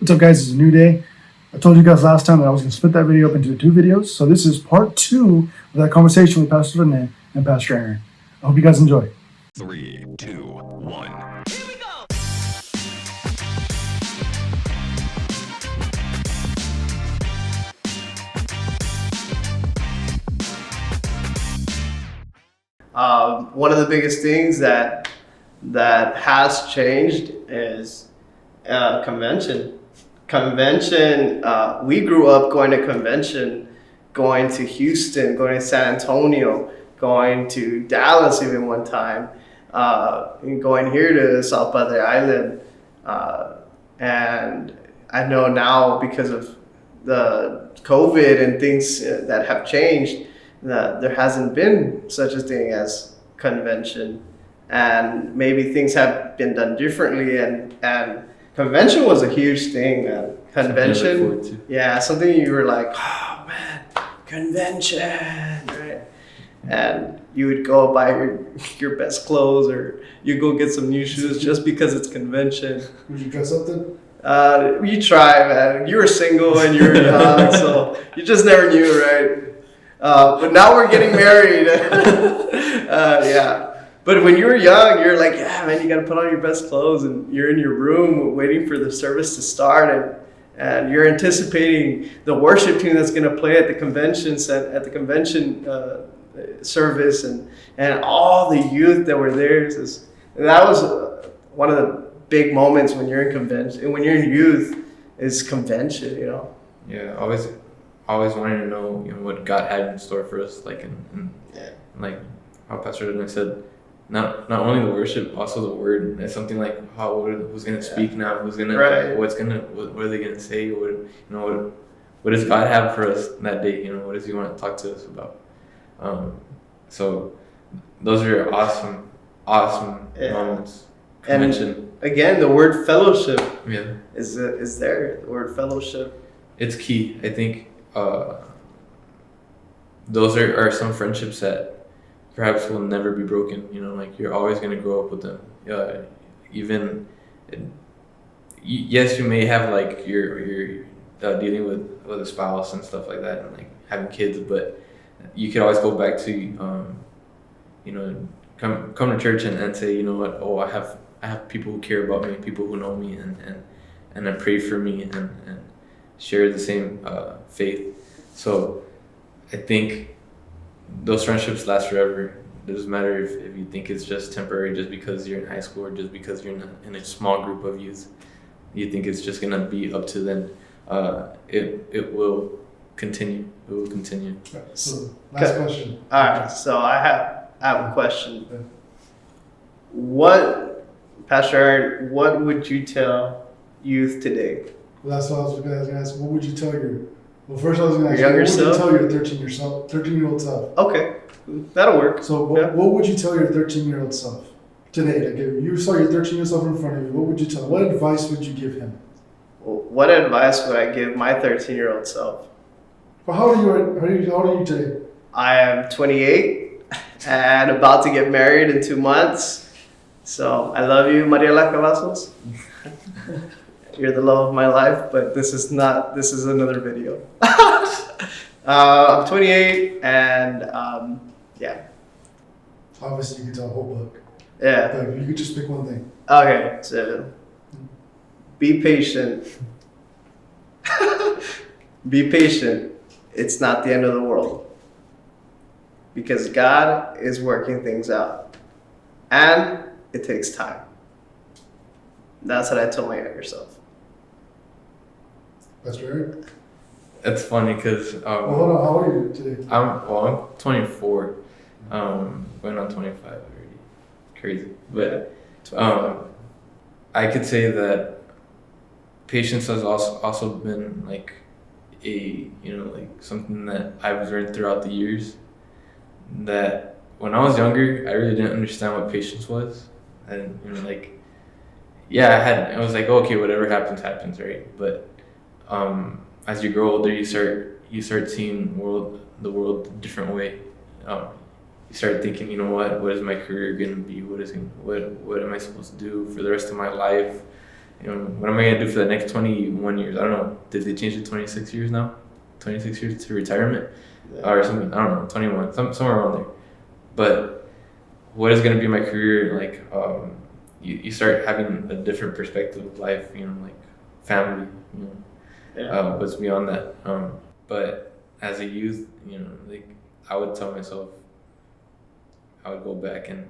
What's up, guys? It's a new day. I told you guys last time that I was going to split that video up into 2 videos. So this is part 2 of that conversation with Pastor Rene and Pastor Aaron. I hope you guys enjoy. 3, 2, 1. Here we go. One of the biggest things that has changed is convention. We grew up going to convention, going to Houston, going to San Antonio, going to Dallas even one time, and going here to South Padre Island. And I know now because of the COVID and things that have changed, that there hasn't been such a thing as convention, and maybe things have been done differently, and convention was a huge thing, man. Convention, yeah, something you were like, oh man, convention, right? And you would go buy your best clothes, or you go get some new shoes just because it's convention. Would you dress up then? You try, man. You were single and you were young, so you just never knew, right? But now we're getting married. Yeah. But when you were young, you're like, yeah, man, you got to put on your best clothes, and you're in your room waiting for the service to start, and you're anticipating the worship team that's going to play at the convention service, and all the youth that were there. That was one of the big moments when you're in convention, and when you're in youth, is convention, you know. Yeah, always wanting to know, what God had in store for us, like like how Pastor Rene said, not only the worship, also the word. It's something like who's gonna speak now, who's gonna what are they gonna say, what does God have for us that day? What does He want to talk to us about? So those are awesome moments. Convention. And again, the word fellowship is there. The word fellowship. It's key. I think those are some friendships that perhaps will never be broken. Like you're always going to grow up with them. Yes, you may have like you're dealing with a spouse and stuff like that, and like having kids, but you could always go back to come to church and say, I have people who care about me, people who know me, and pray for me and share the same faith. So I think those friendships last forever. It doesn't matter if you think it's just temporary, just because you're in high school, or just because you're in a small group of youth. You think it's just gonna be up to then. It will continue. It will continue. So last question. All right. So I have a question. Pastor Aaron, what would you tell youth today? Well, that's what I was going to ask. What would you tell first I was going to ask your younger self? What would you tell your 13-year-old self? Okay, that'll work. So what would you tell your 13-year-old self today? Like if you saw your 13-year-old self in front of you, what would you tell him? What advice would you give him? What advice would I give my 13-year-old self? Well, how old are you today? I am 28 and about to get married in 2 months. So I love you, Mariela Cavazos. You're the love of my life, but this is another video. I'm 28 and yeah. Obviously you could tell a whole book. Yeah. But if you could just pick one thing. Okay, so be patient. Be patient. It's not the end of the world. Because God is working things out. And it takes time. That's what I told my younger self. Pastor Eric? It's funny because hold on, how old are you today? I'm 24. Going on 25 already. Crazy. But I could say that patience has also been like something that I've learned throughout the years. That when I was younger, I really didn't understand what patience was, and I was like, okay, whatever happens, right? But as you grow older, you start seeing the world a different way. You start thinking, what is my career gonna be? What am I supposed to do for the rest of my life? what am I gonna do for the next 21 years? I don't know. Did they change it 26 years now? 26 years to retirement, or something? I don't know. 21, somewhere around there. But what is gonna be my career like? You start having a different perspective of life. Like family. What's beyond that? But as a youth, like I would tell myself, I would go back and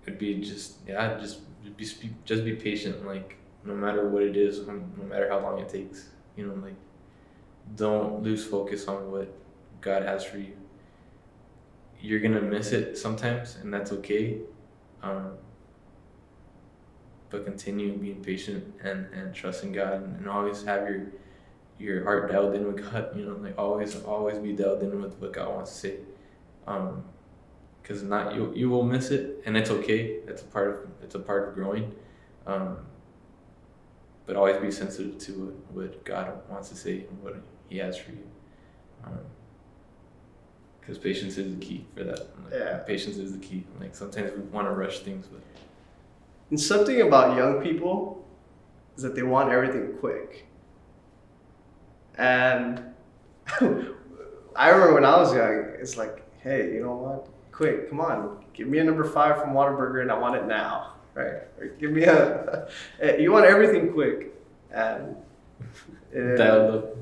it'd be just be patient. Like no matter what it is, no matter how long it takes, like don't lose focus on what God has for you. You're gonna miss it sometimes, and that's okay. But continue being patient and trusting God, and always have your heart dialed in with God. Like always be dialed in with what God wants to say. Because not you will miss it, and it's okay. It's a part of growing. But always be sensitive to what God wants to say and what He has for you. Because patience is the key for that. Patience is the key. Like sometimes we want to rush things, but. And something about young people is that they want everything quick. And I remember when I was young, it's like, hey, you know what? Quick, come on, give me a number 5 from Whataburger, and I want it now, right? Or give me you want everything quick, and Dialed up.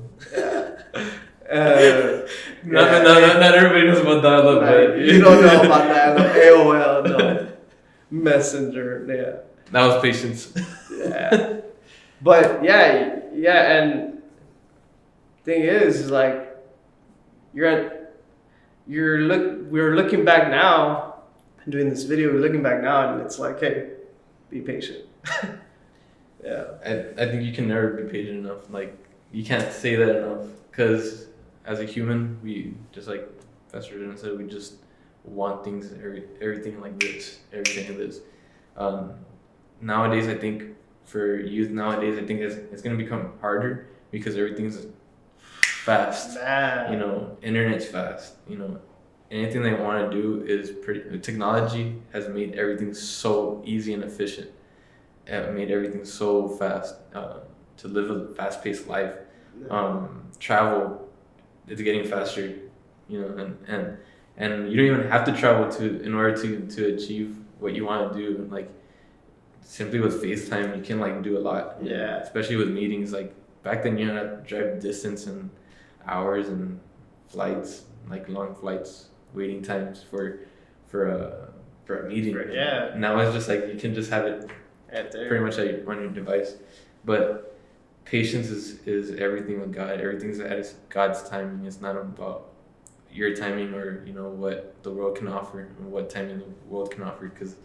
Not everybody knows about dial up, but you don't know about dial up. AOL, no. Messenger, yeah. That was patience. Yeah. But and thing is like we're looking back now, doing this video, we're looking back now, and it's like, hey, be patient. Yeah. I think you can never be patient enough. Like you can't say that enough, because as a human, we just like Pastor Rene said, we just want things, everything like this, everything like this. Nowadays, I think for youth nowadays, I think it's gonna become harder because everything's fast. Man. Internet's fast. Anything they want to do is technology has made everything so easy and efficient. It made everything so fast to live a fast-paced life. Travel, it's getting faster. And you don't even have to travel in order to achieve what you want to do. Like simply with FaceTime, you can like do a lot. Yeah. Especially with meetings. Like back then, you had to drive distance and hours and flights, like long flights, waiting times for a meeting. Yeah. Now it's just like you can just have it pretty much on your device. But patience is everything with God. Everything's at God's timing. It's not about your timing or what the world can offer and what timing the world can offer, because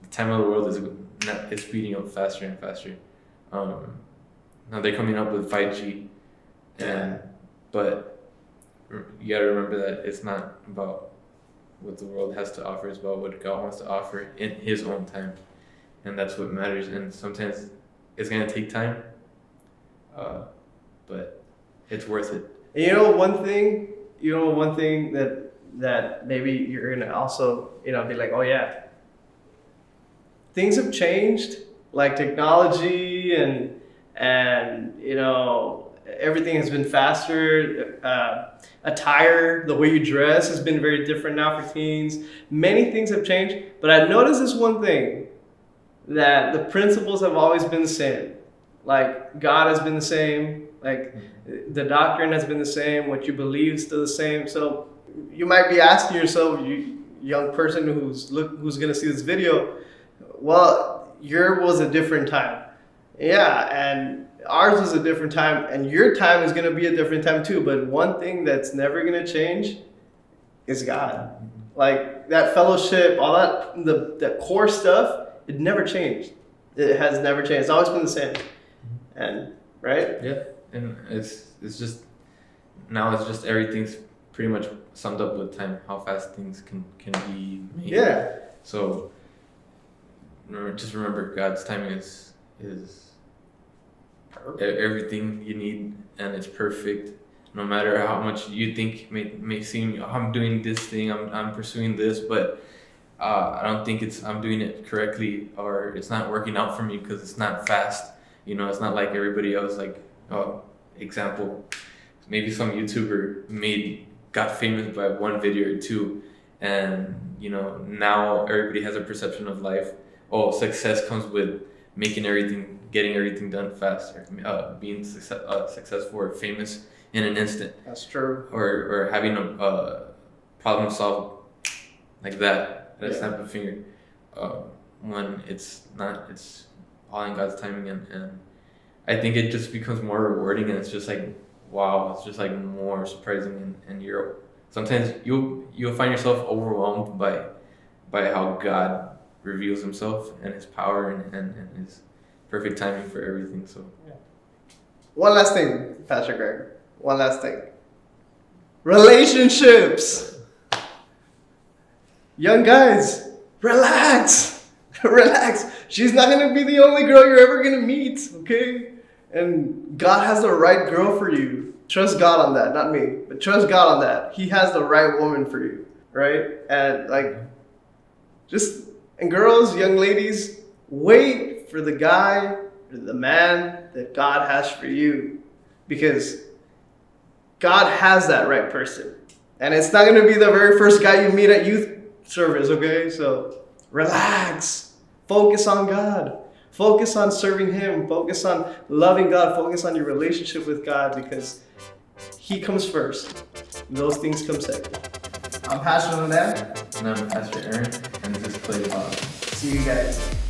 the time of the world is speeding up faster and faster. Now they're coming up with 5G, but you gotta remember that it's not about what the world has to offer. It's about what God wants to offer in His own time, and that's what matters. And sometimes it's gonna take time, but it's worth it. And one thing that maybe you're gonna also be like, oh yeah, things have changed, like technology and everything has been faster. Attire, the way you dress has been very different now for teens. Many things have changed, but I noticed this one thing, that the principles have always been the same. Like God has been the same, like the doctrine has been the same, what you believe is still the same. So you might be asking yourself, you young person who's gonna see this video, well, yours was a different time. Yeah, and ours was a different time, and your time is gonna be a different time too. But one thing that's never gonna change is God. Like that fellowship, all that core stuff, it never changed. It has never changed. It's always been the same. And right? Yeah, and it's just now it's just everything's pretty much summed up with time, how fast things can be made. Yeah. So remember God's timing is everything you need, and it's perfect. No matter how much you think may seem, I'm doing this thing, I'm pursuing this, but I don't think I'm doing it correctly, or it's not working out for me because it's not fast. You know, it's not like everybody else. Like, example, maybe some YouTuber got famous by one video or two, and you know, now everybody has a perception of life. Oh, success comes with getting everything done faster, being successful or famous in an instant. That's true. Or having a problem solved like that. That snap of a finger, when it's not, it's all in God's timing, and I think it just becomes more rewarding, and it's just like, wow, it's just like more surprising, and sometimes you'll find yourself overwhelmed by how God reveals himself and his power and his perfect timing for everything. So one last thing, Pastor Greg, one last thing. Relationships. Young guys, relax. Relax. She's not going to be the only girl you're ever going to meet, okay? And God has the right girl for you. Trust God on that, not me, but trust God on that. He has the right woman for you, right? And and girls, young ladies, wait for the guy or the man that God has for you, because God has that right person. And it's not going to be the very first guy you meet at youth service, okay? So relax. Focus on God. Focus on serving him. Focus on loving God. Focus on your relationship with God, because he comes first. Those things come second. I'm Pastor Rene. And I'm Pastor Aaron, and this is Pt2. See you guys.